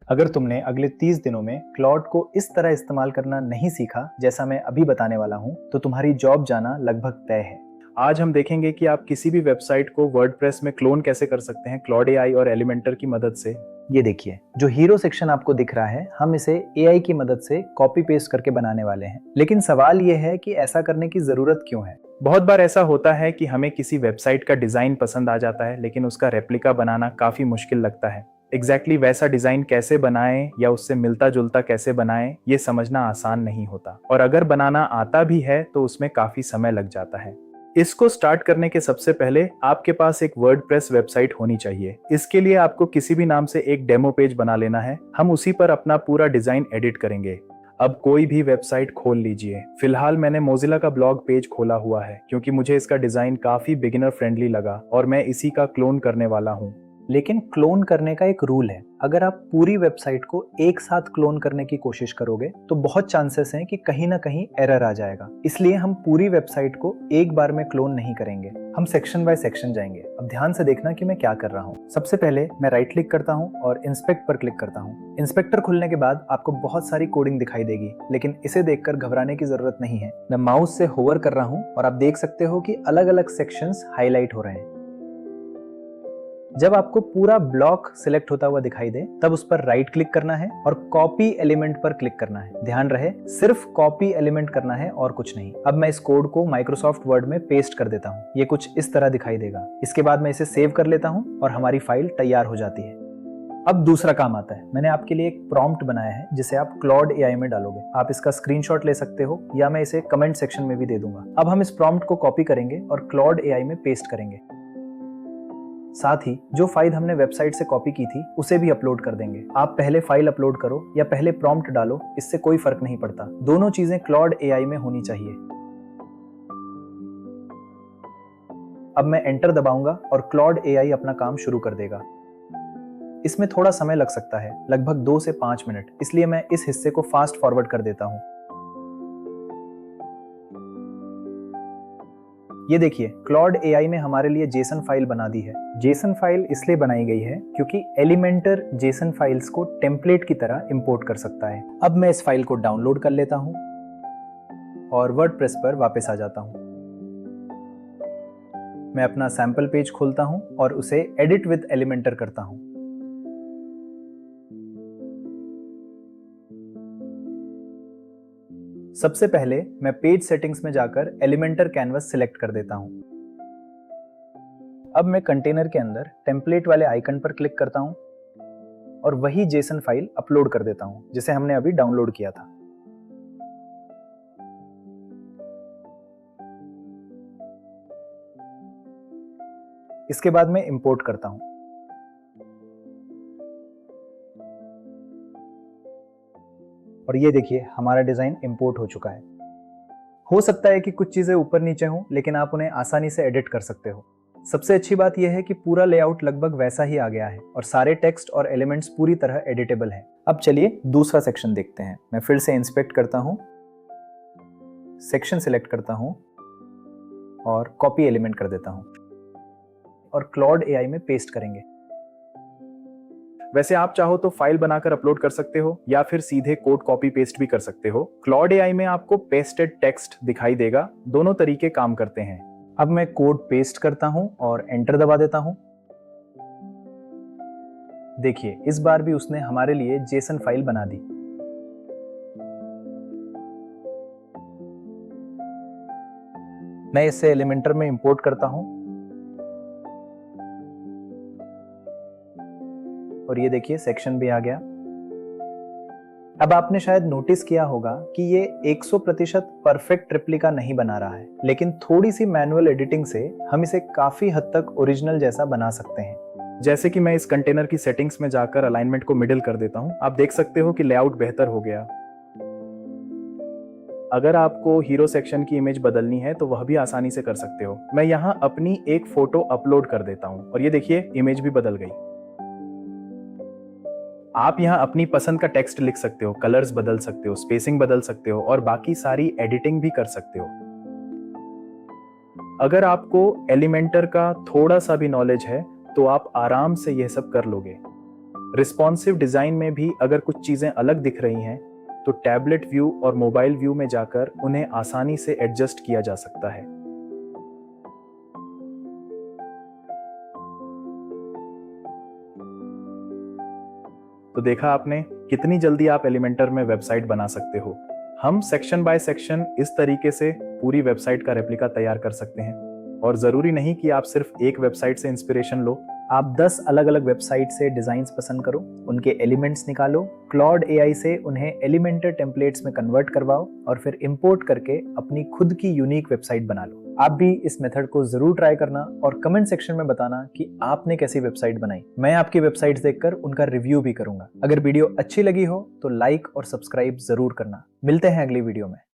अगर तुमने अगले 30 दिनों में क्लॉड को इस तरह इस्तेमाल करना नहीं सीखा जैसा मैं अभी बताने वाला हूँ, तो तुम्हारी जॉब जाना लगभग तय है। आज हम देखेंगे कि आप किसी भी वेबसाइट को वर्डप्रेस में क्लोन कैसे कर सकते हैं क्लॉड एआई और एलिमेंटर की मदद से। ये देखिए, जो हीरो सेक्शन आपको दिख रहा है, हम इसे एआई की मदद से कॉपी पेस्ट करके बनाने वाले हैं। लेकिन सवाल ये है कि ऐसा करने की जरूरत क्यों है? बहुत बार ऐसा होता है कि हमें किसी वेबसाइट का डिजाइन पसंद आ जाता है, लेकिन उसका रेप्लिका बनाना काफी मुश्किल लगता है। एग्जैक्टली वैसा डिजाइन कैसे बनाएं या उससे मिलता जुलता कैसे बनाएं, ये समझना आसान नहीं होता, और अगर बनाना आता भी है तो उसमें काफी समय लग जाता है। इसको स्टार्ट करने के सबसे पहले आपके पास एक वर्डप्रेस वेबसाइट होनी चाहिए। इसके लिए आपको किसी भी नाम से एक डेमो पेज बना लेना है। हम उसी पर अपना पूरा डिजाइन एडिट करेंगे। अब कोई भी वेबसाइट खोल लीजिए। फिलहाल मैंने मोजिला का ब्लॉग पेज खोला हुआ है क्योंकि मुझे इसका डिजाइन काफी बिगिनर फ्रेंडली लगा और मैं इसी का क्लोन करने वाला हूँ। लेकिन क्लोन करने का एक रूल है। अगर आप पूरी वेबसाइट को एक साथ क्लोन करने की कोशिश करोगे तो बहुत चांसेस हैं कि कहीं ना कहीं एरर आ जाएगा। इसलिए हम पूरी वेबसाइट को एक बार में क्लोन नहीं करेंगे, हम सेक्शन बाय सेक्शन जाएंगे। अब ध्यान से देखना कि मैं क्या कर रहा हूँ। सबसे पहले मैं राइट क्लिक करता हूँ और इंस्पेक्ट पर क्लिक करता हूँ। इंस्पेक्टर खुलने के बाद आपको बहुत सारी कोडिंग दिखाई देगी, लेकिन इसे देखकर घबराने की जरूरत नहीं है। मैं माउस से होवर कर रहा हूँ और आप देख सकते हो कि अलग अलग सेक्शंस हाईलाइट हो रहे हैं। जब आपको पूरा ब्लॉक सिलेक्ट होता हुआ दिखाई दे, तब उस पर राइट क्लिक करना है और कॉपी एलिमेंट पर क्लिक करना है। ध्यान रहे, सिर्फ कॉपी एलिमेंट करना है और कुछ नहीं। अब मैं इस कोड को माइक्रोसॉफ्ट वर्ड में पेस्ट कर देता हूँ। ये कुछ इस तरह दिखाई देगा। इसके बाद मैं इसे सेव कर लेता हूँ और हमारी फाइल तैयार हो जाती है। अब दूसरा काम आता है। मैंने आपके लिए एक प्रॉम्प्ट बनाया है जिसे आप क्लॉड एआई में डालोगे। आप इसका स्क्रीनशॉट ले सकते हो या मैं इसे कमेंट सेक्शन में भी दे दूंगा। अब हम इस प्रॉम्प्ट को कॉपी करेंगे और क्लॉड एआई में पेस्ट करेंगे। साथ ही जो फाइल हमने वेबसाइट से कॉपी की थी उसे भी अपलोड कर देंगे। आप पहले फाइल अपलोड करो या पहले प्रॉम्प्ट डालो, इससे कोई फर्क नहीं पड़ता। दोनों चीजें क्लॉड एआई में होनी चाहिए। अब मैं एंटर दबाऊंगा और क्लॉड एआई अपना काम शुरू कर देगा। इसमें थोड़ा समय लग सकता है, लगभग 2 से 5 मिनट, इसलिए मैं इस हिस्से को फास्ट फॉरवर्ड कर देता हूं। ये देखिए, क्लॉड एआई ने हमारे लिए जेसन फाइल बना दी है। जेसन फाइल इसलिए बनाई गई है क्योंकि एलिमेंटर जेसन फाइल्स को टेम्पलेट की तरह इंपोर्ट कर सकता है। अब मैं इस फाइल को डाउनलोड कर लेता हूं और वर्डप्रेस पर वापस आ जाता हूं। मैं अपना सैंपल पेज खोलता हूं और उसे एडिट विद एलिमेंटर करता हूं। सबसे पहले मैं पेज सेटिंग्स में जाकर एलिमेंटर कैनवस सिलेक्ट कर देता हूं। अब मैं कंटेनर के अंदर टेम्पलेट वाले आइकन पर क्लिक करता हूं और वही जेसन फाइल अपलोड कर देता हूं जिसे हमने अभी डाउनलोड किया था। इसके बाद मैं इंपोर्ट करता हूं। और ये देखिए, हमारा डिजाइन इंपोर्ट हो चुका है। हो सकता है कि कुछ चीजें ऊपर नीचे हों, लेकिन आप उन्हें आसानी से एडिट कर सकते हो। सबसे अच्छी बात यह है कि पूरा लेआउट लगभग वैसा ही आ गया है और सारे टेक्स्ट और एलिमेंट्स पूरी तरह एडिटेबल हैं। अब चलिए दूसरा सेक्शन देखते हैं। मैं फिर से इंस्पेक्ट करता हूं, सेक्शन सिलेक्ट करता हूं और कॉपी एलिमेंट कर देता हूं और क्लॉड एआई में पेस्ट करेंगे। वैसे आप चाहो तो फाइल बनाकर अपलोड कर सकते हो या फिर सीधे कोड कॉपी पेस्ट भी कर सकते हो। क्लॉड एआई में आपको पेस्टेड टेक्स्ट दिखाई देगा। दोनों तरीके काम करते हैं। अब मैं कोड पेस्ट करता हूं और एंटर दबा देता हूं। देखिए, इस बार भी उसने हमारे लिए जेसन फाइल बना दी। मैं इसे एलिमेंटर में इंपोर्ट करता हूं और ये देखिए, सेक्शन भी आ गया। अब आपने शायद नोटिस किया होगा कि ये 100% परफेक्ट रेप्लिका नहीं बना रहा है, लेकिन थोड़ी सी मैनुअल एडिटिंग से हम इसे काफी हद तक ओरिजिनल जैसा बना सकते हैं। जैसे कि मैं इस कंटेनर की सेटिंग्स में जाकर अलाइनमेंट को मिडिल कर देता हूं। आप देख सकते हो कि लेआउट बेहतर हो गया। अगर आपको हीरो सेक्शन की इमेज बदलनी है तो वह भी आसानी से कर सकते हो। मैं यहां अपनी एक फोटो अपलोड कर देता हूं और ये देखिए, इमेज भी बदल गई। आप यहाँ अपनी पसंद का टेक्स्ट लिख सकते हो, कलर्स बदल सकते हो, स्पेसिंग बदल सकते हो और बाकी सारी एडिटिंग भी कर सकते हो। अगर आपको एलिमेंटर का थोड़ा सा भी नॉलेज है तो आप आराम से यह सब कर लोगे। रिस्पॉन्सिव डिजाइन में भी अगर कुछ चीजें अलग दिख रही हैं तो टैबलेट व्यू और मोबाइल व्यू में जाकर उन्हें आसानी से एडजस्ट किया जा सकता है। तो देखा आपने कितनी जल्दी आप एलिमेंटर में वेबसाइट बना सकते हो। हम सेक्शन बाय सेक्शन इस तरीके से पूरी वेबसाइट का रेप्लिका तैयार कर सकते हैं और जरूरी नहीं कि आप सिर्फ एक वेबसाइट से इंस्पिरेशन लो। आप 10 अलग अलग वेबसाइट से डिजाइन्स पसंद करो, उनके एलिमेंट्स निकालो, क्लॉड एआई से उन्हें एलिमेंटर टेम्पलेट्स में कन्वर्ट करवाओ और फिर इंपोर्ट करके अपनी खुद की यूनिक वेबसाइट बना लो। आप भी इस मेथड को जरूर ट्राई करना और कमेंट सेक्शन में बताना कि आपने कैसी वेबसाइट बनाई। मैं आपकी वेबसाइट्स देखकर उनका रिव्यू भी करूंगा। अगर वीडियो अच्छी लगी हो तो लाइक और सब्सक्राइब जरूर करना। मिलते हैं अगली वीडियो में।